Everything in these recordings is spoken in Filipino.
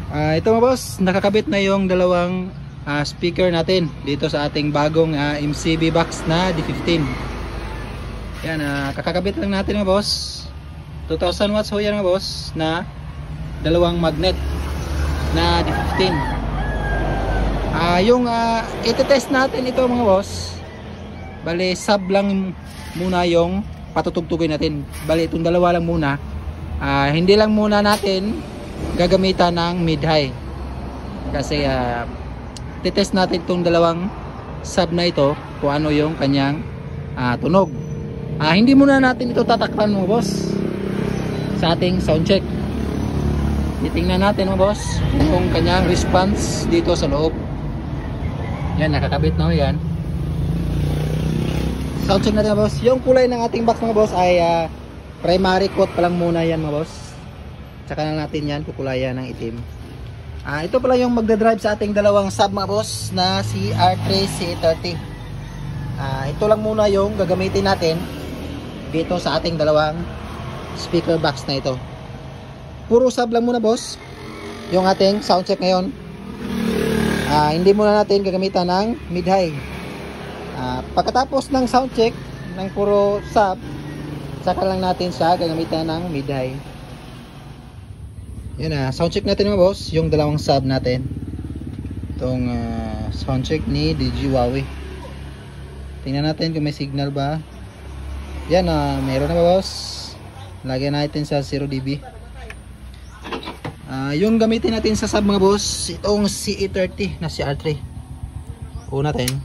Ito mga boss, nakakabit na yung dalawang speaker natin dito sa ating bagong MCB box na D15. Yan, kakakabit lang natin mga boss. 2000 watts ho yan mga boss, na dalawang magnet na D15. Yung iti-test natin ito mga boss, bali sub lang muna yung patutugtugin natin. Bali itong dalawa lang muna. Hindi lang muna natin gagamitan ng mid-high kasi titest natin itong dalawang sub na ito kung ano yung kanyang tunog. Hindi muna natin ito tatakpan mga boss sa ating sound check. Titingnan natin mga boss kung kanyang response dito sa loob. Yan, nakakabit na yan. Sound check natin mga boss. Yung kulay ng ating box mga boss ay primary coat pa lang muna yan mga boss. Tsaka na natin yan kukulayan ng itim. Ito pala yung magdadrive sa ating dalawang sub mga boss na si R3 C30. Ito lang muna yung gagamitin natin dito sa ating dalawang speaker box na ito. Puro sub lang muna boss yung ating sound check ngayon. Hindi muna natin gagamitan ng mid-high. Pagkatapos ng sound check ng puro sub, saka lang natin siya gagamitan ng mid-high. Yan, sound check natin mga boss yung dalawang sub natin. Itong sound check ni DG Huawei. Tingnan natin kung may signal ba. Yan, meron na ba boss. Lagyan natin sa 0 dB. Yung gamitin natin sa sub mga boss, itong CE30 na si R3. Una natin.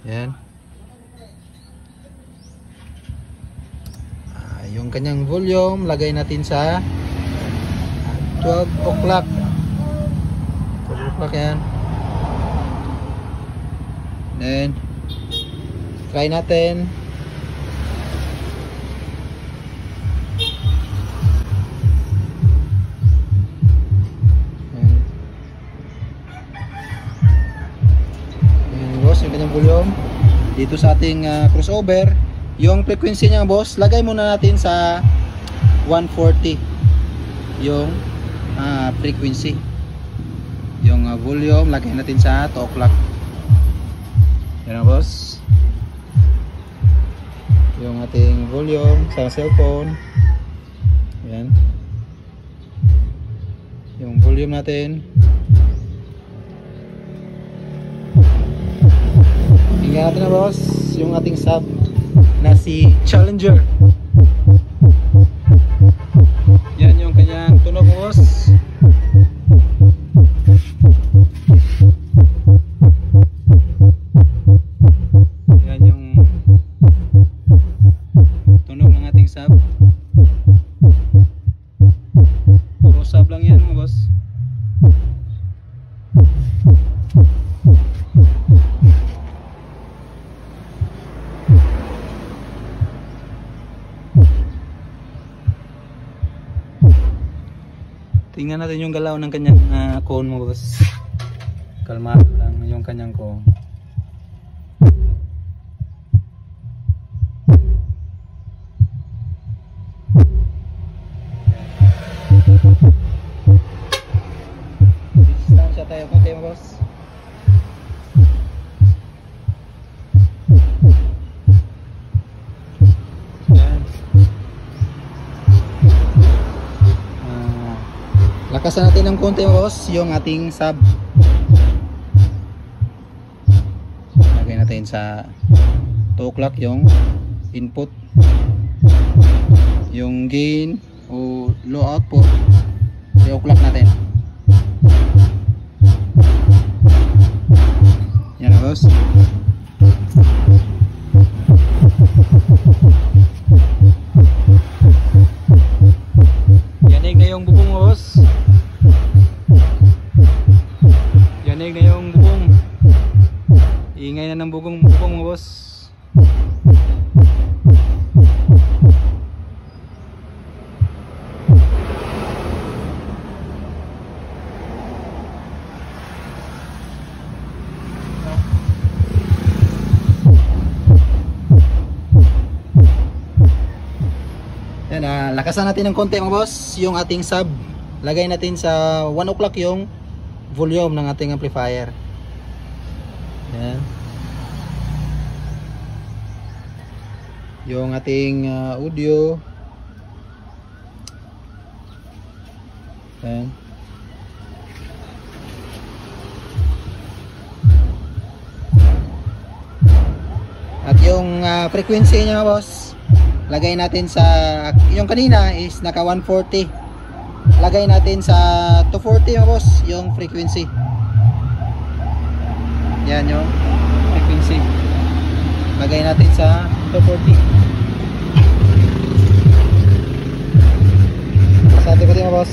Yan. Yung kanyang volume lagay natin sa 12 o'clock. 12 o'clock yan. Then try natin. Ayan boss, yung kanyang volume dito sa ating crossover. Yung frequency niya boss, lagay muna natin sa 140 yung frequency. Yung volume lagay natin sa 2 o'clock. Yan boss, yung ating volume sa cellphone. Yan yung volume natin. Tingnan natin na boss yung ating sub na si Challenger. Yan yung kanyang tunog boss. Yan yung tunog ng ating sub. Puro sub lang yan mga boss. Tingnan natin yung galaw ng kanyang cone mo boss. Kalmado lang yung kanyang cone. Distansya tayo konti mo boss. Lakasan natin ng konti boss yung ating sub. Lagay natin sa 2 o'clock yung input. Yung gain o low output 3 o'clock natin. Yan na boss. Yanig na yung bubong boss. Yanig na yung bubong. Ingay na ng bubong mo boss. Yan, lakasan natin ng konti mga boss yung ating sub. lagay natin sa 1 o'clock yung volume ng ating amplifier. Yan. Yung ating audio. Yan. At yung frequency niya, boss, lagay natin sa, yung kanina is naka 140. Lagay natin sa 240 mga boss, yung frequency. Yan yung frequency. Lagay natin sa 240. Sa ating mga boss.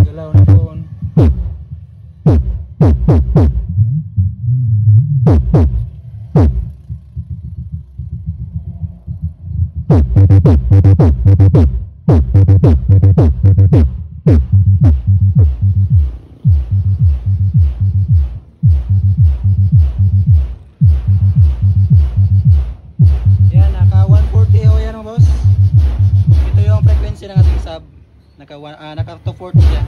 Galaw na doon. Yan, naka 140 o yan, boss. Ito yung frequency ng ating sub. Naka 240 siya.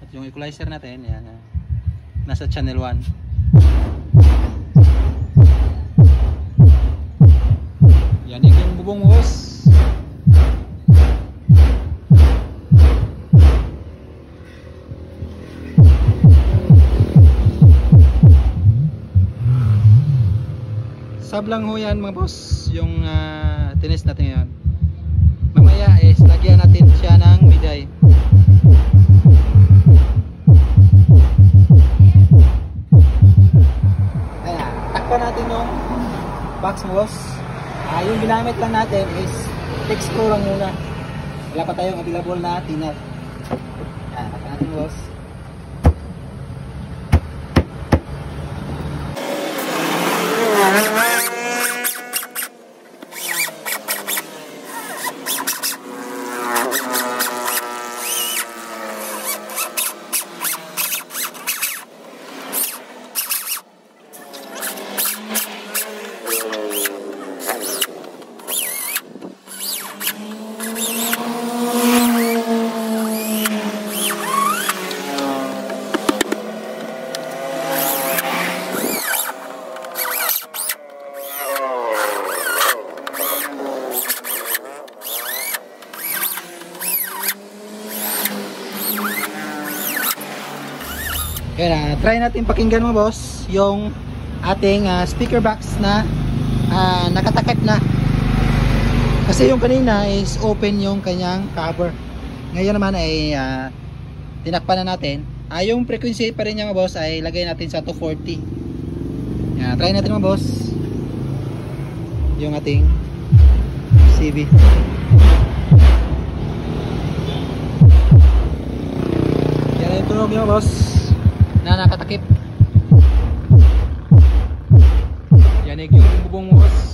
At yung equalizer natin, yan, nasa channel 1. Yan yung bubong mo, boss. Sub lang ho yan mga boss, yung tinis natin ngayon. Mamaya is lagyan natin siya ng miday. Ayan, takpan natin yung box mo, boss. Yung ginamit lang natin is fix screw lang muna. Wala pa tayong available na tinat. Ayan, takpan natin, boss. Kaya try natin pakinggan mo, boss, yung ating speaker box na nakatakip na. Kasi yung kanina is open yung kanyang cover. Ngayon naman ay tinakpan na natin. Yung frequency pa rin niya, boss, ay lagay natin sa 240. Yan, try natin, boss, yung ating CV. Yan yung tunog niya, boss, na nakatakip. Yanig yung bubong mo, boss.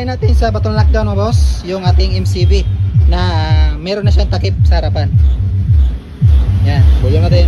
Unahin natin sa button lockdown mga boss, yung ating MCV na meron na siyang takip sa harapan. Yan, volume natin.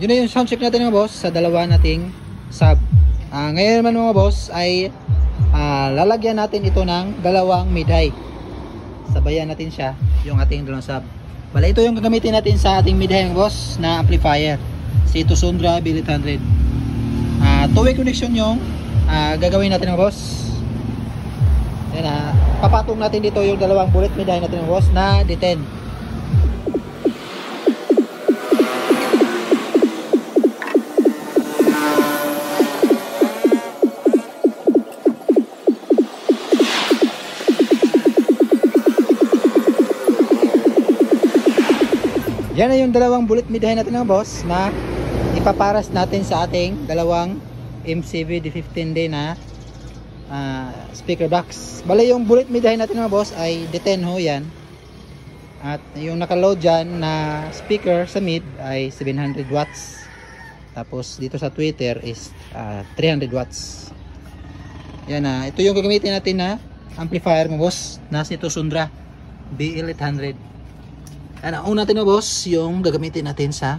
Yun na yung sound check natin mga boss sa dalawa nating sub. Ngayon naman mga boss ay lalagyan natin ito ng dalawang mid-high. Sabayan natin siya yung ating dalawang sub. Bala ito yung gagamitin natin sa ating mid-high mga boss na amplifier. Si Tosundra B800. Two-way connection yung gagawin natin mga boss. Yan, papatong natin dito yung dalawang bullet mid-high natin mga boss na D10. Yan na yung dalawang bullet mid-high natin mga boss na ipaparas natin sa ating dalawang MCV D15D na speaker box. Bale yung bullet mid-high natin mga boss ay D10 ho yan. At yung nakaload dyan na speaker sa mid ay 700 watts. Tapos dito sa tweeter is 300 watts. Yan na. Ito yung gagamitin natin na amplifier mga boss na si Tosundra BL800. Ang natin na boss yung gagamitin natin sa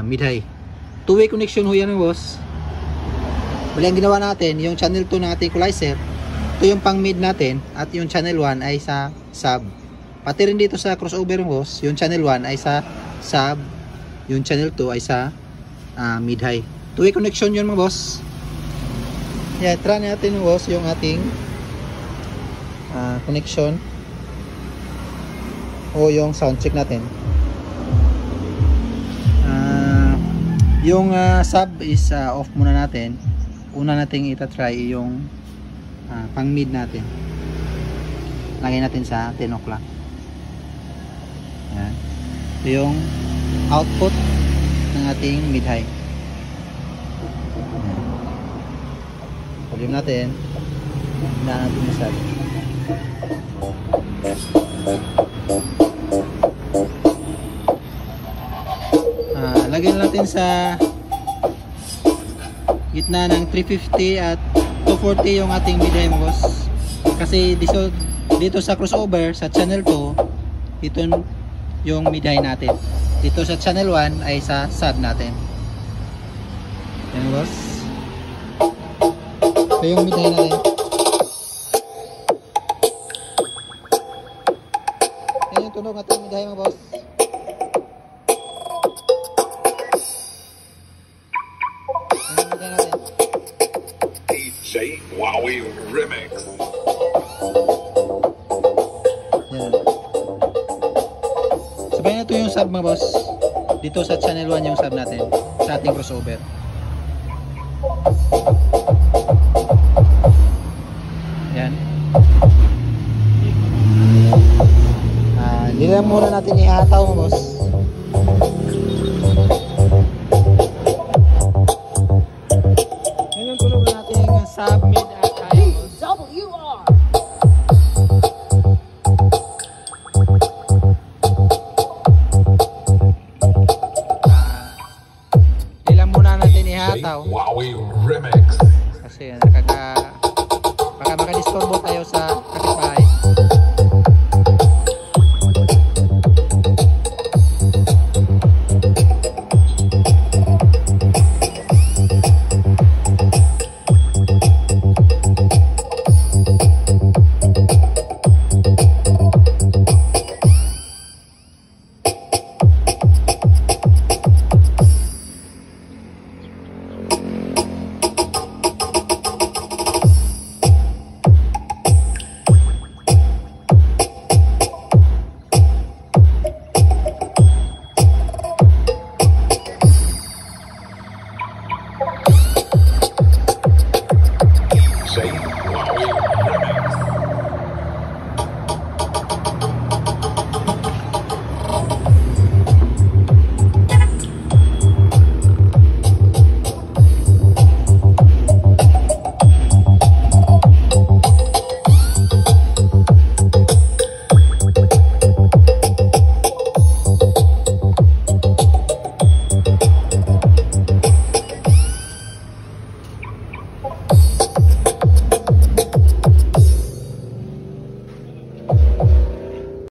mid-high. Two-way connection ho yan na boss. Bali ang ginawa natin, yung channel 2 ng ating equalizer, ito yung pang mid natin at yung channel 1 ay sa sub. Pati rin dito sa crossover boss, yung channel 1 ay sa sub, yung channel 2 ay sa mid-high. Two-way connection yun mga boss. Yeah, try natin boss yung ating connection o yung sound check natin. Yung sub is off muna natin. Una nating itatry yung pang mid natin. Lagay natin sa 10 o'clock. Yan. Ito yung output ng ating mid high. Volume natin. Hinaan natin yung sub. Lagyan natin sa gitna ng 350 at 240 yung ating mid-high boss. Kasi dito sa crossover sa channel 2, ito yung mid-high natin. Dito sa channel 1 ay sa sub natin. Yan boss. Ito yung mid-high natin. Yan yung tunog natin mid-high mga boss. DJ Wowie Remix. Yan. Sabay na ito yung sub mga boss. Dito sa channel 1 yung sub natin sa ating crossover. Yan. Hindi lang muna natin ihataw mga boss.